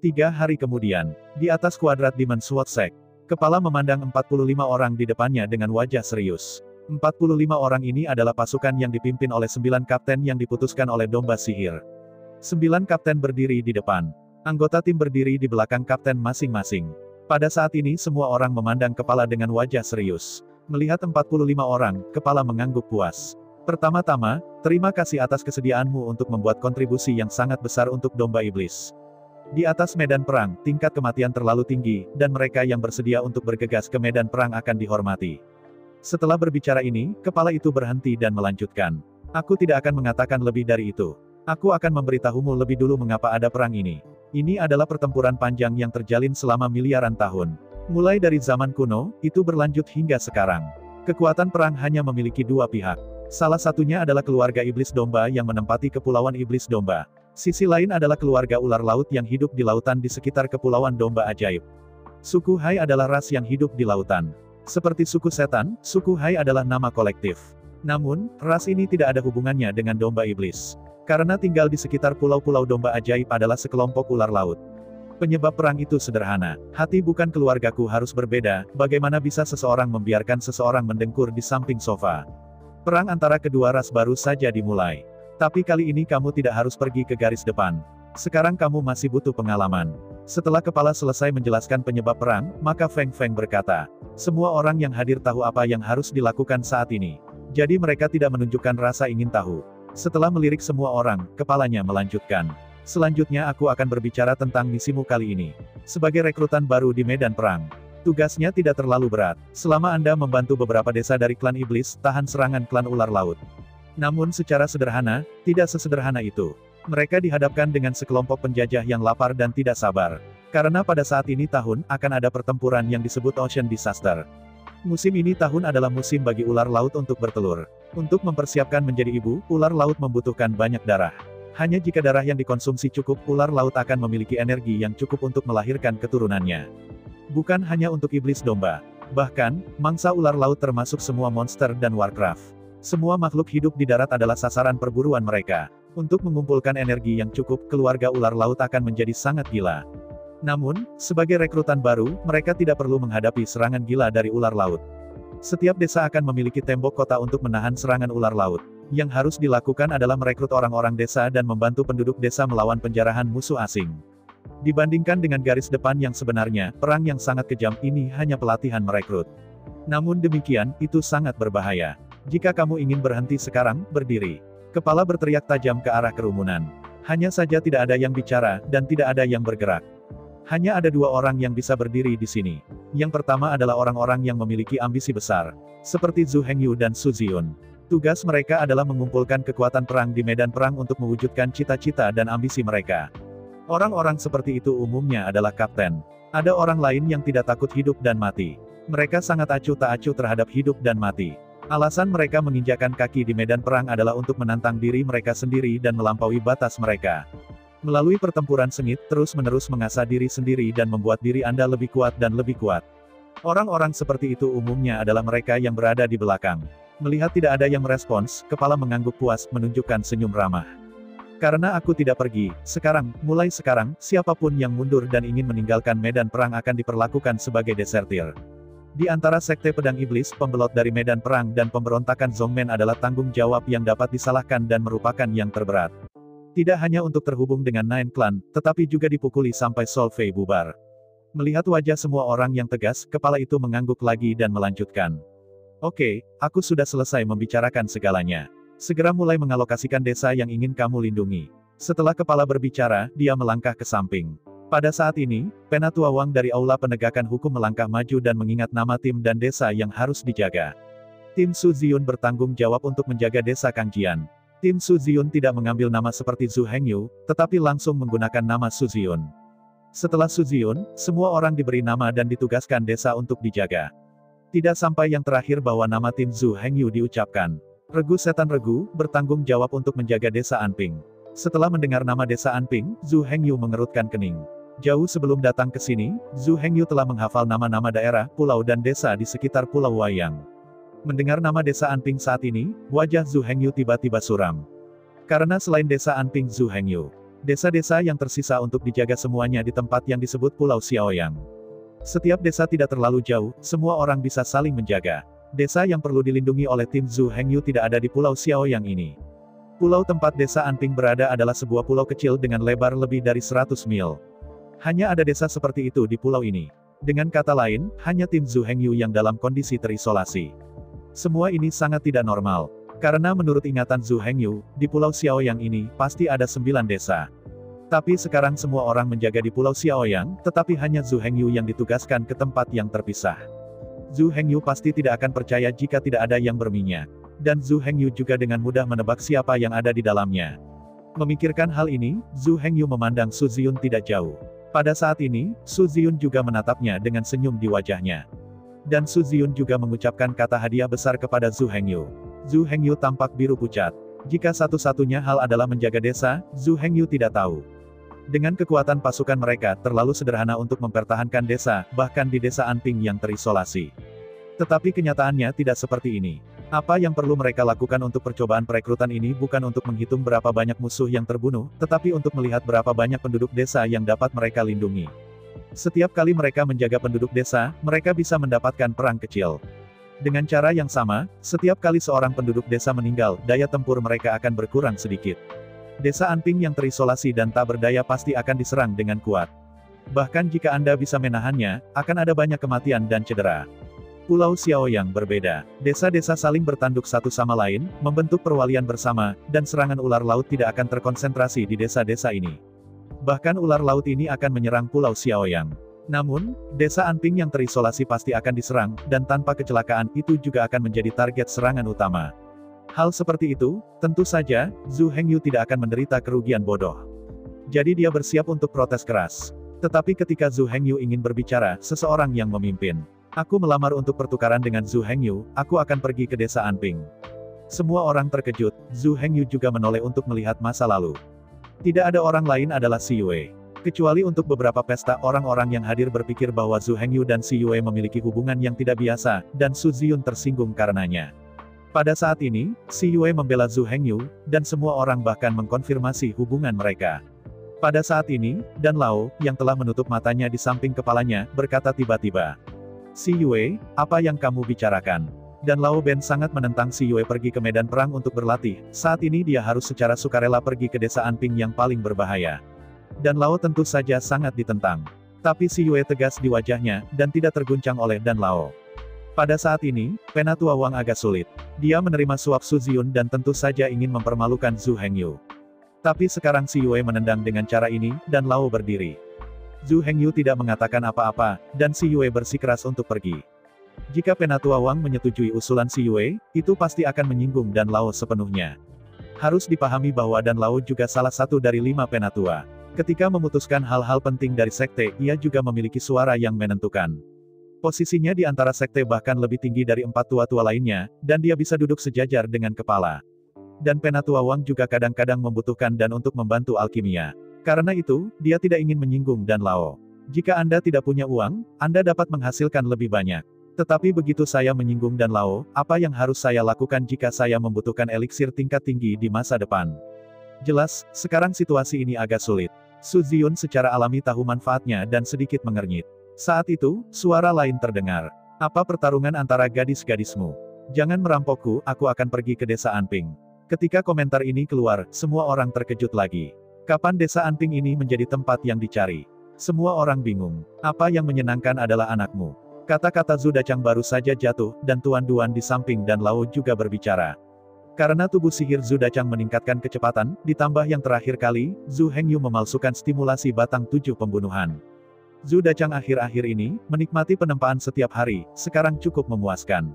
3 hari kemudian, di atas kuadrat Demon Sword Sect, kepala memandang 45 orang di depannya dengan wajah serius. 45 orang ini adalah pasukan yang dipimpin oleh 9 kapten yang diputuskan oleh domba sihir. 9 kapten berdiri di depan. Anggota tim berdiri di belakang kapten masing-masing. Pada saat ini semua orang memandang kepala dengan wajah serius. Melihat 45 orang, kepala mengangguk puas. Pertama-tama, terima kasih atas kesediaanmu untuk membuat kontribusi yang sangat besar untuk domba iblis. Di atas medan perang, tingkat kematian terlalu tinggi, dan mereka yang bersedia untuk bergegas ke medan perang akan dihormati. Setelah berbicara ini, kepala itu berhenti dan melanjutkan. Aku tidak akan mengatakan lebih dari itu. Aku akan memberitahumu lebih dulu mengapa ada perang ini. Ini adalah pertempuran panjang yang terjalin selama miliaran tahun. Mulai dari zaman kuno, itu berlanjut hingga sekarang. Kekuatan perang hanya memiliki 2 pihak. Salah satunya adalah keluarga iblis domba yang menempati kepulauan iblis domba. Sisi lain adalah keluarga ular laut yang hidup di lautan di sekitar kepulauan domba ajaib. Suku Hai adalah ras yang hidup di lautan. Seperti suku setan, suku Hai adalah nama kolektif. Namun, ras ini tidak ada hubungannya dengan domba iblis. Karena tinggal di sekitar pulau-pulau domba ajaib adalah sekelompok ular laut. Penyebab perang itu sederhana. Hati bukan keluargaku harus berbeda, bagaimana bisa seseorang membiarkan seseorang mendengkur di samping sofa. Perang antara kedua ras baru saja dimulai. Tapi kali ini kamu tidak harus pergi ke garis depan. Sekarang kamu masih butuh pengalaman. Setelah kepala selesai menjelaskan penyebab perang, maka Feng Feng berkata, semua orang yang hadir tahu apa yang harus dilakukan saat ini. Jadi mereka tidak menunjukkan rasa ingin tahu. Setelah melirik semua orang, kepalanya melanjutkan. Selanjutnya aku akan berbicara tentang misimu kali ini. Sebagai rekrutan baru di medan perang. Tugasnya tidak terlalu berat. Selama Anda membantu beberapa desa dari klan iblis, tahan serangan klan ular laut. Namun secara sederhana, tidak sesederhana itu. Mereka dihadapkan dengan sekelompok penjajah yang lapar dan tidak sabar. Karena pada saat ini tahun, akan ada pertempuran yang disebut Ocean Disaster. Musim ini tahun adalah musim bagi ular laut untuk bertelur. Untuk mempersiapkan menjadi ibu, ular laut membutuhkan banyak darah. Hanya jika darah yang dikonsumsi cukup, ular laut akan memiliki energi yang cukup untuk melahirkan keturunannya. Bukan hanya untuk iblis domba. Bahkan, mangsa ular laut termasuk semua monster dan Warcraft. Semua makhluk hidup di darat adalah sasaran perburuan mereka. Untuk mengumpulkan energi yang cukup, keluarga ular laut akan menjadi sangat gila. Namun, sebagai rekrutan baru, mereka tidak perlu menghadapi serangan gila dari ular laut. Setiap desa akan memiliki tembok kota untuk menahan serangan ular laut. Yang harus dilakukan adalah merekrut orang-orang desa dan membantu penduduk desa melawan penjarahan musuh asing. Dibandingkan dengan garis depan yang sebenarnya, perang yang sangat kejam ini hanya pelatihan merekrut. Namun demikian, itu sangat berbahaya. Jika kamu ingin berhenti sekarang, berdiri. Kepala berteriak tajam ke arah kerumunan. Hanya saja tidak ada yang bicara, dan tidak ada yang bergerak. Hanya ada dua orang yang bisa berdiri di sini. Yang pertama adalah orang-orang yang memiliki ambisi besar. Seperti Zhu Hengyu dan Su Ziyun. Tugas mereka adalah mengumpulkan kekuatan perang di medan perang untuk mewujudkan cita-cita dan ambisi mereka. Orang-orang seperti itu umumnya adalah kapten. Ada orang lain yang tidak takut hidup dan mati. Mereka sangat acuh tak acuh terhadap hidup dan mati. Alasan mereka menginjakkan kaki di medan perang adalah untuk menantang diri mereka sendiri dan melampaui batas mereka. Melalui pertempuran sengit, terus-menerus mengasah diri sendiri dan membuat diri Anda lebih kuat dan lebih kuat. Orang-orang seperti itu umumnya adalah mereka yang berada di belakang. Melihat tidak ada yang merespons, kepala mengangguk puas, menunjukkan senyum ramah. Karena aku tidak pergi, mulai sekarang, siapapun yang mundur dan ingin meninggalkan medan perang akan diperlakukan sebagai desertir. Di antara sekte pedang iblis, pembelot dari medan perang dan pemberontakan Zongmen adalah tanggung jawab yang dapat disalahkan dan merupakan yang terberat. Tidak hanya untuk terhubung dengan Nine Clan, tetapi juga dipukuli sampai Solvay bubar. Melihat wajah semua orang yang tegas, kepala itu mengangguk lagi dan melanjutkan. Oke, aku sudah selesai membicarakan segalanya. Segera mulai mengalokasikan desa yang ingin kamu lindungi. Setelah kepala berbicara, dia melangkah ke samping. Pada saat ini, Penatua Wang dari Aula Penegakan Hukum melangkah maju dan mengingat nama tim dan desa yang harus dijaga. Tim Su Ziyun bertanggung jawab untuk menjaga desa Kangjian. Tim Su Ziyun tidak mengambil nama seperti Zhu Hengyu, tetapi langsung menggunakan nama Su Ziyun. Setelah Su Ziyun, semua orang diberi nama dan ditugaskan desa untuk dijaga. Tidak sampai yang terakhir bahwa nama tim Zhu Hengyu diucapkan. Regu Setan Regu, bertanggung jawab untuk menjaga desa Anping. Setelah mendengar nama desa Anping, Zhu Hengyu mengerutkan kening. Jauh sebelum datang ke sini, Zhu Hengyu telah menghafal nama-nama daerah, pulau dan desa di sekitar Pulau Wayang. Mendengar nama desa Anping saat ini, wajah Zhu Hengyu tiba-tiba suram. Karena selain desa Anping Zhu Hengyu, desa-desa yang tersisa untuk dijaga semuanya di tempat yang disebut Pulau Xiaoyang. Setiap desa tidak terlalu jauh, semua orang bisa saling menjaga. Desa yang perlu dilindungi oleh tim Zhu Hengyu tidak ada di Pulau Xiaoyang ini. Pulau tempat desa Anping berada adalah sebuah pulau kecil dengan lebar lebih dari 100 mil. Hanya ada desa seperti itu di pulau ini. Dengan kata lain, hanya tim Zhu Hengyu yang dalam kondisi terisolasi. Semua ini sangat tidak normal. Karena menurut ingatan Zhu Hengyu, di Pulau Xiaoyang ini, pasti ada 9 desa. Tapi sekarang semua orang menjaga di Pulau Xiaoyang, tetapi hanya Zhu Hengyu yang ditugaskan ke tempat yang terpisah. Zhu Hengyu pasti tidak akan percaya jika tidak ada yang berminyak. Dan Zhu Hengyu juga dengan mudah menebak siapa yang ada di dalamnya. Memikirkan hal ini, Zhu Hengyu memandang Su Ziyun tidak jauh. Pada saat ini, Su Ziyun juga menatapnya dengan senyum di wajahnya. Dan Su Ziyun juga mengucapkan kata hadiah besar kepada Zhu Hengyu. Zhu Hengyu tampak biru pucat. Jika satu-satunya hal adalah menjaga desa, Zhu Hengyu tidak tahu. Dengan kekuatan pasukan mereka terlalu sederhana untuk mempertahankan desa, bahkan di desa Anping yang terisolasi. Tetapi kenyataannya tidak seperti ini. Apa yang perlu mereka lakukan untuk percobaan perekrutan ini bukan untuk menghitung berapa banyak musuh yang terbunuh, tetapi untuk melihat berapa banyak penduduk desa yang dapat mereka lindungi. Setiap kali mereka menjaga penduduk desa, mereka bisa mendapatkan perang kecil. Dengan cara yang sama, setiap kali seorang penduduk desa meninggal, daya tempur mereka akan berkurang sedikit. Desa Anping yang terisolasi dan tak berdaya pasti akan diserang dengan kuat. Bahkan jika Anda bisa menahannya, akan ada banyak kematian dan cedera. Pulau Xiaoyang berbeda. Desa-desa saling bertanduk satu sama lain, membentuk perwalian bersama, dan serangan ular laut tidak akan terkonsentrasi di desa-desa ini. Bahkan ular laut ini akan menyerang Pulau Xiaoyang. Namun, desa Anping yang terisolasi pasti akan diserang, dan tanpa kecelakaan itu juga akan menjadi target serangan utama. Hal seperti itu, tentu saja, Zhu Hengyu tidak akan menderita kerugian bodoh. Jadi dia bersiap untuk protes keras. Tetapi ketika Zhu Hengyu ingin berbicara, seseorang yang memimpin. Aku melamar untuk pertukaran dengan Zhu Hengyu, aku akan pergi ke desa Anping. Semua orang terkejut, Zhu Hengyu juga menoleh untuk melihat masa lalu. Tidak ada orang lain adalah Si Yue. Kecuali untuk beberapa pesta, orang-orang yang hadir berpikir bahwa Zhu Hengyu dan Si Yue memiliki hubungan yang tidak biasa, dan Su Ziyun tersinggung karenanya. Pada saat ini, Si Yue membela Zhu Hengyu, dan semua orang bahkan mengkonfirmasi hubungan mereka. Pada saat ini, Dan Lao, yang telah menutup matanya di samping kepalanya, berkata tiba-tiba. Si Yue, apa yang kamu bicarakan? Dan Lao Ben sangat menentang Si Yue pergi ke medan perang untuk berlatih, saat ini dia harus secara sukarela pergi ke desa Anping yang paling berbahaya. Dan Lao tentu saja sangat ditentang. Tapi Si Yue tegas di wajahnya, dan tidak terguncang oleh Dan Lao. Pada saat ini, Penatua Wang agak sulit. Dia menerima suap Su Ziyun dan tentu saja ingin mempermalukan Zhu Hengyu. Tapi sekarang Si Yue menendang dengan cara ini, dan Lao berdiri. Zhu Hengyu tidak mengatakan apa-apa, dan Si Yue bersikeras untuk pergi. Jika Penatua Wang menyetujui usulan Si Yue, itu pasti akan menyinggung Dan Lao sepenuhnya. Harus dipahami bahwa Dan Lao juga salah satu dari 5 penatua. Ketika memutuskan hal-hal penting dari sekte, ia juga memiliki suara yang menentukan. Posisinya di antara sekte bahkan lebih tinggi dari 4 tua-tua lainnya, dan dia bisa duduk sejajar dengan kepala. Dan Penatua Wang juga kadang-kadang membutuhkan Dan untuk membantu alkimia. Karena itu, dia tidak ingin menyinggung Dan Lao. Jika Anda tidak punya uang, Anda dapat menghasilkan lebih banyak. Tetapi begitu saya menyinggung Dan Lao, apa yang harus saya lakukan jika saya membutuhkan eliksir tingkat tinggi di masa depan? Jelas, sekarang situasi ini agak sulit. Su Ziyun secara alami tahu manfaatnya dan sedikit mengernyit. Saat itu, suara lain terdengar. Apa pertarungan antara gadis-gadismu? Jangan merampokku, aku akan pergi ke desa Anping. Ketika komentar ini keluar, semua orang terkejut lagi. Kapan desa Anping ini menjadi tempat yang dicari? Semua orang bingung. Apa yang menyenangkan adalah anakmu. Kata-kata Zhu Dachang baru saja jatuh, dan Tuan Duan di samping Dan Lao juga berbicara. Karena tubuh sihir Zhu Dachang meningkatkan kecepatan, ditambah yang terakhir kali, Zhu Hengyu memalsukan stimulasi batang 7 pembunuhan. Zhu Dachang akhir-akhir ini, menikmati penempaan setiap hari, sekarang cukup memuaskan.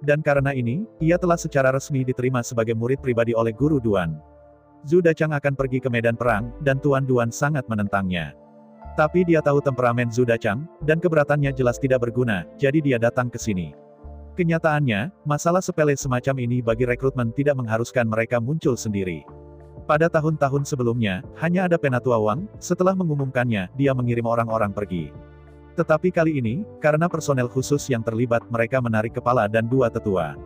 Dan karena ini, ia telah secara resmi diterima sebagai murid pribadi oleh Guru Duan. Zhu Dachang akan pergi ke medan perang, dan Tuan Duan sangat menentangnya. Tapi dia tahu temperamen Zhu Dachang, dan keberatannya jelas tidak berguna, jadi dia datang ke sini. Kenyataannya, masalah sepele semacam ini bagi rekrutmen tidak mengharuskan mereka muncul sendiri. Pada tahun-tahun sebelumnya, hanya ada Penatua Wang, setelah mengumumkannya, dia mengirim orang-orang pergi. Tetapi kali ini, karena personel khusus yang terlibat, mereka menarik kepala dan 2 tetua.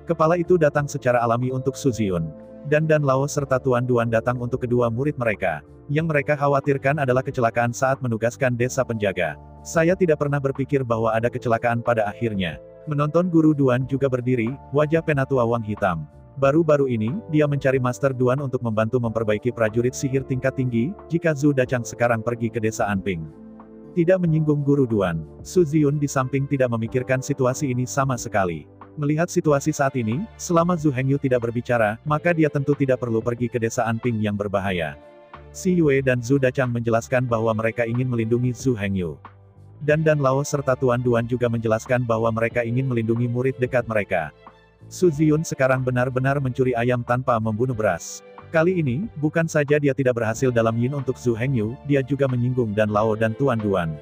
Kepala itu datang secara alami untuk Su Ziyun. Dan Lao serta Tuan Duan datang untuk kedua murid mereka. Yang mereka khawatirkan adalah kecelakaan saat menugaskan desa penjaga. Saya tidak pernah berpikir bahwa ada kecelakaan pada akhirnya. Menonton Guru Duan juga berdiri, wajah Penatua Wang hitam. Baru-baru ini, dia mencari Master Duan untuk membantu memperbaiki prajurit sihir tingkat tinggi, jika Zhu Dachang sekarang pergi ke desa Anping. Tidak menyinggung Guru Duan, Su Ziyun di samping tidak memikirkan situasi ini sama sekali. Melihat situasi saat ini, selama Zhu Hengyu tidak berbicara, maka dia tentu tidak perlu pergi ke desa Anping yang berbahaya. Si Yue dan Zhu Dachang menjelaskan bahwa mereka ingin melindungi Zhu Hengyu. Dan Lao serta Tuan Duan juga menjelaskan bahwa mereka ingin melindungi murid dekat mereka. Su Ziyun sekarang benar-benar mencuri ayam tanpa membunuh beras. Kali ini, bukan saja dia tidak berhasil dalam yin untuk Zhu Hengyu, dia juga menyinggung Dan Lao dan Tuan Duan.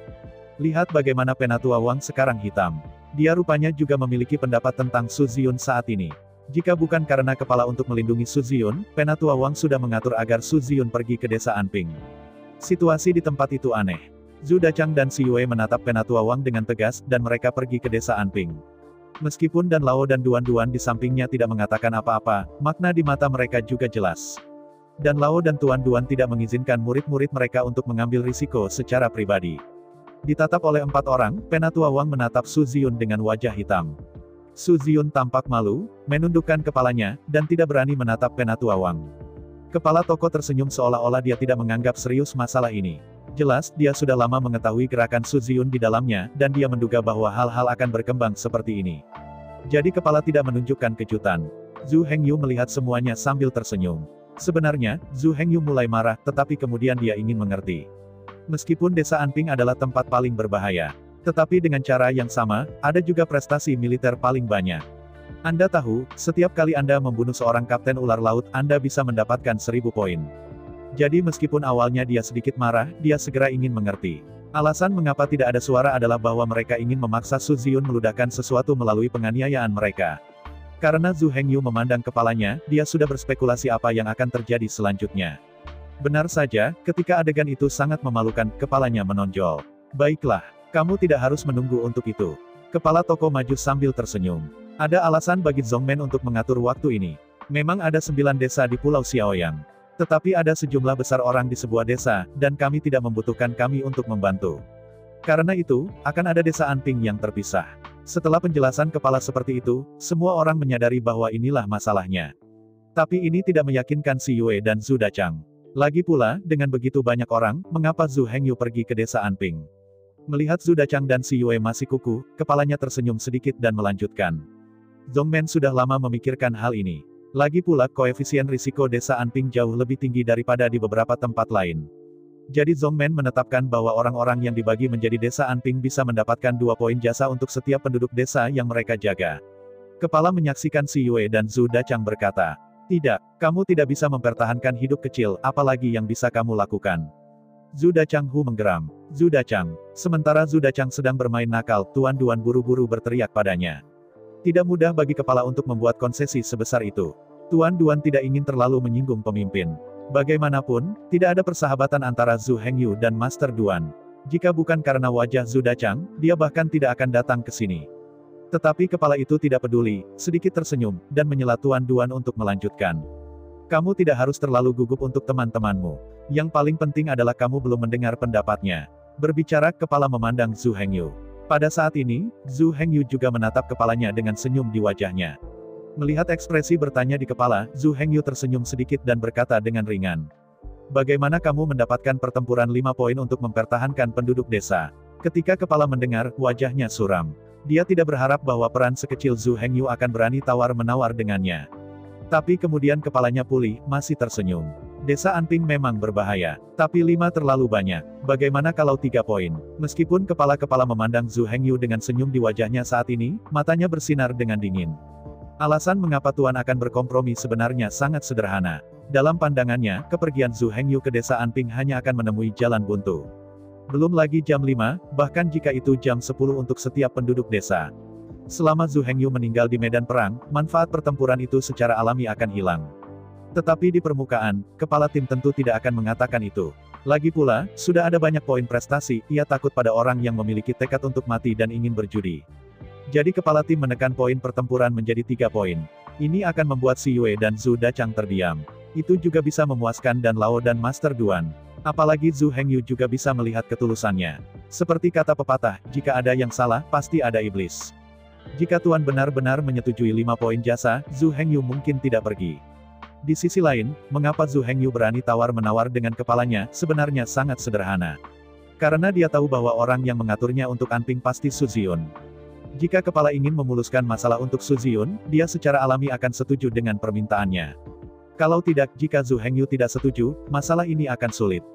Lihat bagaimana Penatua Wang sekarang hitam. Dia rupanya juga memiliki pendapat tentang Su Ziyun saat ini. Jika bukan karena kepala untuk melindungi Su Ziyun, Penatua Wang sudah mengatur agar Su Ziyun pergi ke desa Anping. Situasi di tempat itu aneh. Zhu Dachang dan Si Yue menatap Penatua Wang dengan tegas, dan mereka pergi ke desa Anping. Meskipun Dan Lao dan Tuan Duan di sampingnya tidak mengatakan apa-apa, makna di mata mereka juga jelas. Dan Lao dan Tuan Duan tidak mengizinkan murid-murid mereka untuk mengambil risiko secara pribadi. Ditatap oleh 4 orang, Penatua Wang menatap Su Ziyun dengan wajah hitam. Su Ziyun tampak malu, menundukkan kepalanya, dan tidak berani menatap Penatua Wang. Kepala toko tersenyum seolah-olah dia tidak menganggap serius masalah ini. Jelas, dia sudah lama mengetahui gerakan Su Ziyun di dalamnya, dan dia menduga bahwa hal-hal akan berkembang seperti ini. Jadi kepala tidak menunjukkan kejutan. Zhu Hengyu melihat semuanya sambil tersenyum. Sebenarnya, Zhu Hengyu mulai marah, tetapi kemudian dia ingin mengerti. Meskipun desa Anping adalah tempat paling berbahaya, tetapi dengan cara yang sama, ada juga prestasi militer paling banyak. Anda tahu, setiap kali Anda membunuh seorang kapten ular laut, Anda bisa mendapatkan 1000 poin. Jadi meskipun awalnya dia sedikit marah, dia segera ingin mengerti. Alasan mengapa tidak ada suara adalah bahwa mereka ingin memaksa Su Ziyun meludahkan sesuatu melalui penganiayaan mereka. Karena Zhu Hengyu memandang kepalanya, dia sudah berspekulasi apa yang akan terjadi selanjutnya. Benar saja, ketika adegan itu sangat memalukan, kepalanya menonjol. Baiklah, kamu tidak harus menunggu untuk itu. Kepala toko maju sambil tersenyum. Ada alasan bagi Zongmen untuk mengatur waktu ini. Memang ada 9 desa di Pulau Xiaoyang. Tetapi ada sejumlah besar orang di sebuah desa, dan kami tidak membutuhkan kami untuk membantu. Karena itu, akan ada desa Anping yang terpisah. Setelah penjelasan kepala seperti itu, semua orang menyadari bahwa inilah masalahnya. Tapi ini tidak meyakinkan Si Yue dan Zhu Dachang. Lagi pula, dengan begitu banyak orang, mengapa Zhu Hengyu pergi ke desa Anping? Melihat Zhu Dachang dan Si Yue masih kukuh, kepalanya tersenyum sedikit dan melanjutkan. Zhongmen sudah lama memikirkan hal ini. Lagi pula koefisien risiko desa Anping jauh lebih tinggi daripada di beberapa tempat lain. Jadi Zhongmen menetapkan bahwa orang-orang yang dibagi menjadi desa Anping bisa mendapatkan 2 poin jasa untuk setiap penduduk desa yang mereka jaga. Kepala menyaksikan Si Yue dan Zhu Dachang berkata, "Tidak, kamu tidak bisa mempertahankan hidup kecil, apalagi yang bisa kamu lakukan." Zhu Dachang menggeram. Zhu Dachang. Sementara Zhu Dachang sedang bermain nakal, Tuan Duan buru-buru berteriak padanya. Tidak mudah bagi kepala untuk membuat konsesi sebesar itu. Tuan Duan tidak ingin terlalu menyinggung pemimpin. Bagaimanapun, tidak ada persahabatan antara Zhu Hengyu dan Master Duan. Jika bukan karena wajah Zhu Dachang, dia bahkan tidak akan datang ke sini. Tetapi kepala itu tidak peduli, sedikit tersenyum, dan menyela Tuan Duan untuk melanjutkan. Kamu tidak harus terlalu gugup untuk teman-temanmu. Yang paling penting adalah kamu belum mendengar pendapatnya. Berbicara, kepala memandang Zhu Hengyu. Pada saat ini, Zhu Hengyu juga menatap kepalanya dengan senyum di wajahnya. Melihat ekspresi bertanya di kepala, Zhu Hengyu tersenyum sedikit dan berkata dengan ringan. Bagaimana kamu mendapatkan pertempuran 5 poin untuk mempertahankan penduduk desa? Ketika kepala mendengar, wajahnya suram. Dia tidak berharap bahwa peran sekecil Zhu Hengyu akan berani tawar-menawar dengannya. Tapi kemudian kepalanya pulih, masih tersenyum. Desa Anping memang berbahaya. Tapi 5 terlalu banyak. Bagaimana kalau 3 poin? Meskipun kepala-kepala memandang Zhu Hengyu dengan senyum di wajahnya saat ini, matanya bersinar dengan dingin. Alasan mengapa Tuan akan berkompromi sebenarnya sangat sederhana. Dalam pandangannya, kepergian Zhu Hengyu ke desa Anping hanya akan menemui jalan buntu. Belum lagi jam 5, bahkan jika itu jam 10 untuk setiap penduduk desa. Selama Zhu Hengyu meninggal di medan perang, manfaat pertempuran itu secara alami akan hilang. Tetapi di permukaan, kepala tim tentu tidak akan mengatakan itu. Lagi pula, sudah ada banyak poin prestasi, ia takut pada orang yang memiliki tekad untuk mati dan ingin berjudi. Jadi kepala tim menekan poin pertempuran menjadi 3 poin. Ini akan membuat Si Yue dan Zhu Dachang terdiam. Itu juga bisa memuaskan Dan Lao dan Master Duan. Apalagi Zhu Hengyu juga bisa melihat ketulusannya. Seperti kata pepatah, jika ada yang salah, pasti ada iblis. Jika Tuan benar-benar menyetujui 5 poin jasa, Zhu Hengyu mungkin tidak pergi. Di sisi lain, mengapa Zhu Hengyu berani tawar-menawar dengan kepalanya, sebenarnya sangat sederhana. Karena dia tahu bahwa orang yang mengaturnya untuk Anping pasti Su Ziyun. Jika kepala ingin memuluskan masalah untuk Su Ziyun, dia secara alami akan setuju dengan permintaannya. Kalau tidak, jika Zhu Hengyu tidak setuju, masalah ini akan sulit.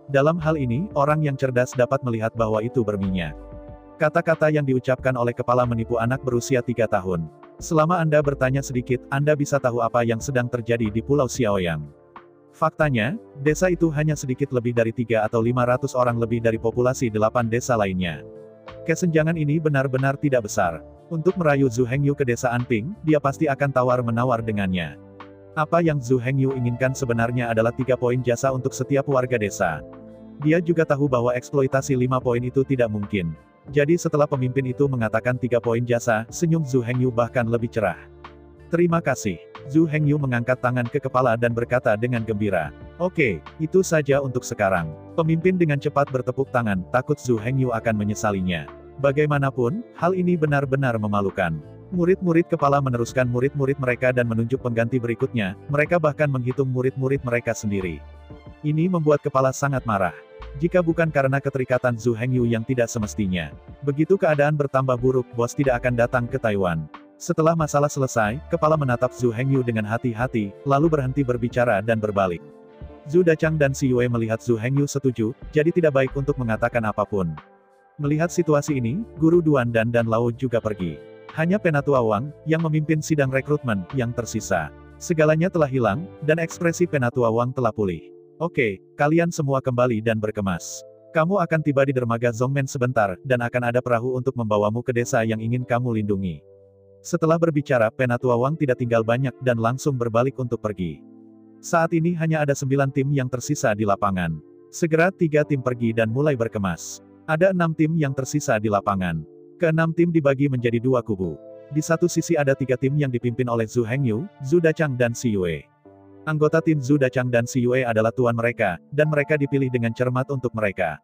Dalam hal ini, orang yang cerdas dapat melihat bahwa itu berminyak. Kata-kata yang diucapkan oleh kepala menipu anak berusia 3 tahun. Selama Anda bertanya sedikit, Anda bisa tahu apa yang sedang terjadi di Pulau Xiaoyang. Faktanya, desa itu hanya sedikit lebih dari 3 atau 500 orang lebih dari populasi 8 desa lainnya. Kesenjangan ini benar-benar tidak besar. Untuk merayu Zhu Hengyu ke desa Anping, dia pasti akan tawar-menawar dengannya. Apa yang Zhu Hengyu inginkan sebenarnya adalah 3 poin jasa untuk setiap warga desa. Dia juga tahu bahwa eksploitasi 5 poin itu tidak mungkin. Jadi setelah pemimpin itu mengatakan 3 poin jasa, senyum Zhu Hengyu bahkan lebih cerah. Terima kasih. Zhu Hengyu mengangkat tangan ke kepala dan berkata dengan gembira. Oke, itu saja untuk sekarang. Pemimpin dengan cepat bertepuk tangan, takut Zhu Hengyu akan menyesalinya. Bagaimanapun, hal ini benar-benar memalukan. Murid-murid kepala meneruskan murid-murid mereka dan menunjuk pengganti berikutnya, mereka bahkan menghitung murid-murid mereka sendiri. Ini membuat kepala sangat marah. Jika bukan karena keterikatan Zhu Hengyu yang tidak semestinya. Begitu keadaan bertambah buruk, bos tidak akan datang ke Taiwan. Setelah masalah selesai, kepala menatap Zhu Hengyu dengan hati-hati, lalu berhenti berbicara dan berbalik. Zhu Dachang dan Si Yue melihat Zhu Hengyu setuju, jadi tidak baik untuk mengatakan apapun. Melihat situasi ini, Guru Duan dan Dan Lao juga pergi. Hanya Penatua Wang, yang memimpin sidang rekrutmen, yang tersisa. Segalanya telah hilang, dan ekspresi Penatua Wang telah pulih. Oke, kalian semua kembali dan berkemas. Kamu akan tiba di dermaga Zhongmen sebentar, dan akan ada perahu untuk membawamu ke desa yang ingin kamu lindungi. Setelah berbicara, Penatua Wang tidak tinggal banyak dan langsung berbalik untuk pergi. Saat ini hanya ada 9 tim yang tersisa di lapangan. Segera 3 tim pergi dan mulai berkemas. Ada 6 tim yang tersisa di lapangan. Ke-6 tim dibagi menjadi 2 kubu. Di satu sisi ada 3 tim yang dipimpin oleh Zhu Hengyu, Zhu Dachang dan Si Yue. Anggota tim Zhu Dachang dan Si Yue adalah tuan mereka, dan mereka dipilih dengan cermat untuk mereka.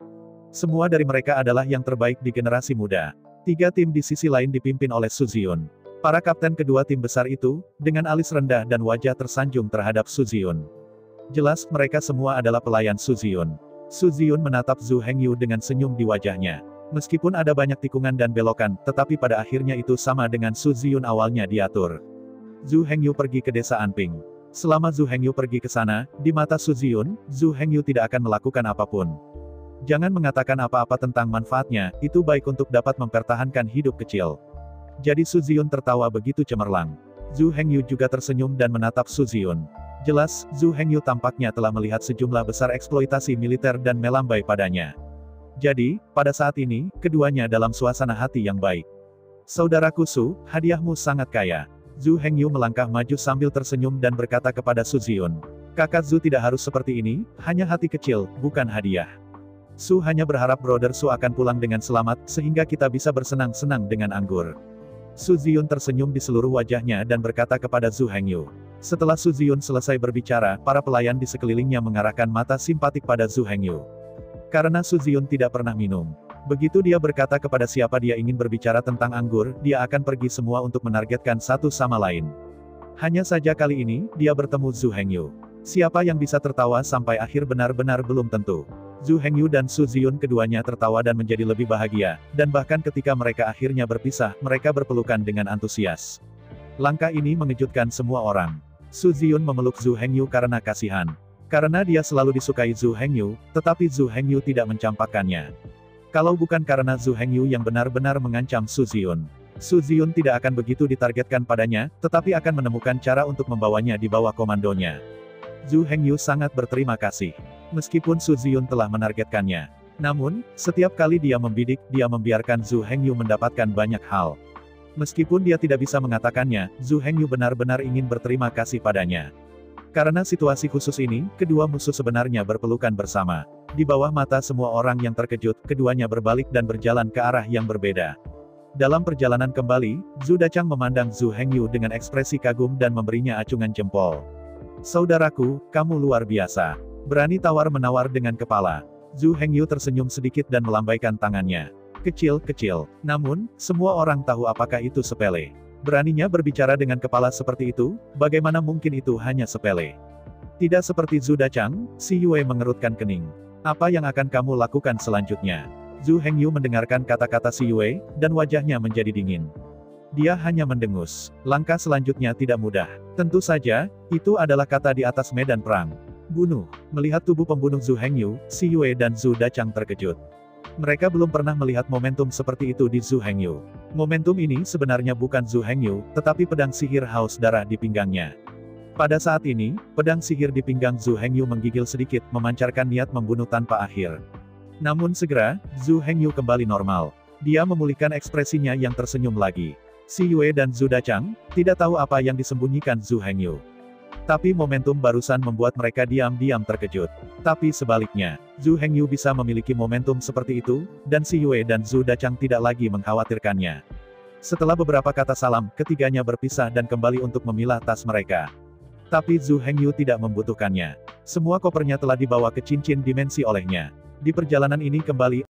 Semua dari mereka adalah yang terbaik di generasi muda. 3 tim di sisi lain dipimpin oleh Su Ziyun. Para kapten kedua tim besar itu, dengan alis rendah dan wajah tersanjung terhadap Su Ziyun. Jelas, mereka semua adalah pelayan Su Ziyun. Su Ziyun menatap Zhu Hengyu dengan senyum di wajahnya. Meskipun ada banyak tikungan dan belokan, tetapi pada akhirnya itu sama dengan Su Ziyun awalnya diatur. Zhu Hengyu pergi ke desa Anping. Selama Zhu Hengyu pergi ke sana, di mata Su Ziyun, Zhu Hengyu tidak akan melakukan apapun. Jangan mengatakan apa-apa tentang manfaatnya, itu baik untuk dapat mempertahankan hidup kecil. Jadi Su Ziyun tertawa begitu cemerlang. Zhu Hengyu juga tersenyum dan menatap Su Ziyun. Jelas, Zhu Hengyu tampaknya telah melihat sejumlah besar eksploitasi militer dan melambai padanya. Jadi, pada saat ini, keduanya dalam suasana hati yang baik. Saudaraku Su, hadiahmu sangat kaya. Zhu Hengyu melangkah maju sambil tersenyum dan berkata kepada Su Ziyun. Kakak Zhu tidak harus seperti ini, hanya hati kecil, bukan hadiah. Su hanya berharap Brother Su akan pulang dengan selamat, sehingga kita bisa bersenang-senang dengan anggur. Su Ziyun tersenyum di seluruh wajahnya dan berkata kepada Zhu Hengyu. Setelah Su Ziyun selesai berbicara, para pelayan di sekelilingnya mengarahkan mata simpatik pada Zhu Hengyu. Karena Su Ziyun tidak pernah minum. Begitu dia berkata kepada siapa dia ingin berbicara tentang anggur, dia akan pergi semua untuk menargetkan satu sama lain. Hanya saja kali ini, dia bertemu Zhu Hengyu. Siapa yang bisa tertawa sampai akhir benar-benar belum tentu. Zhu Hengyu dan Su Ziyun keduanya tertawa dan menjadi lebih bahagia, dan bahkan ketika mereka akhirnya berpisah, mereka berpelukan dengan antusias. Langkah ini mengejutkan semua orang. Su Ziyun memeluk Zhu Hengyu karena kasihan. Karena dia selalu disukai Zhu Hengyu, tetapi Zhu Hengyu tidak mencampakkannya. Kalau bukan karena Zhu Hengyu yang benar-benar mengancam Su Ziyun tidak akan begitu ditargetkan padanya, tetapi akan menemukan cara untuk membawanya di bawah komandonya. Zhu Hengyu sangat berterima kasih. Meskipun Su Ziyun telah menargetkannya. Namun, setiap kali dia membidik, dia membiarkan Zhu Hengyu mendapatkan banyak hal. Meskipun dia tidak bisa mengatakannya, Zhu Hengyu benar-benar ingin berterima kasih padanya. Karena situasi khusus ini, kedua musuh sebenarnya berpelukan bersama. Di bawah mata semua orang yang terkejut, keduanya berbalik dan berjalan ke arah yang berbeda. Dalam perjalanan kembali, Zhu Dachang memandang Zhu Hengyu dengan ekspresi kagum dan memberinya acungan jempol. Saudaraku, kamu luar biasa. Berani tawar-menawar dengan kepala. Zhu Hengyu tersenyum sedikit dan melambaikan tangannya. Kecil-kecil. Namun, semua orang tahu apakah itu sepele. Beraninya berbicara dengan kepala seperti itu, bagaimana mungkin itu hanya sepele? Tidak seperti Zhu Dachang, si Yue mengerutkan kening. Apa yang akan kamu lakukan selanjutnya? Zhu Hengyu mendengarkan kata-kata si Yue, dan wajahnya menjadi dingin. Dia hanya mendengus. Langkah selanjutnya tidak mudah. Tentu saja, itu adalah kata di atas medan perang. Bunuh. Melihat tubuh pembunuh Zhu Hengyu, si Yue dan Zhu Dachang terkejut. Mereka belum pernah melihat momentum seperti itu di Zhu Hengyu. Momentum ini sebenarnya bukan Zhu Hengyu, tetapi pedang sihir haus darah di pinggangnya. Pada saat ini, pedang sihir di pinggang Zhu Hengyu menggigil sedikit, memancarkan niat membunuh tanpa akhir. Namun segera, Zhu Hengyu kembali normal. Dia memulihkan ekspresinya yang tersenyum lagi. Si Yue dan Zhu Dachang tidak tahu apa yang disembunyikan Zhu Hengyu. Tapi momentum barusan membuat mereka diam-diam terkejut. Tapi sebaliknya, Zhu Hengyu bisa memiliki momentum seperti itu, dan si Yue dan Zhu Dachang tidak lagi mengkhawatirkannya. Setelah beberapa kata salam, ketiganya berpisah dan kembali untuk memilah tas mereka. Tapi Zhu Hengyu tidak membutuhkannya. Semua kopernya telah dibawa ke cincin dimensi olehnya. Di perjalanan ini kembali,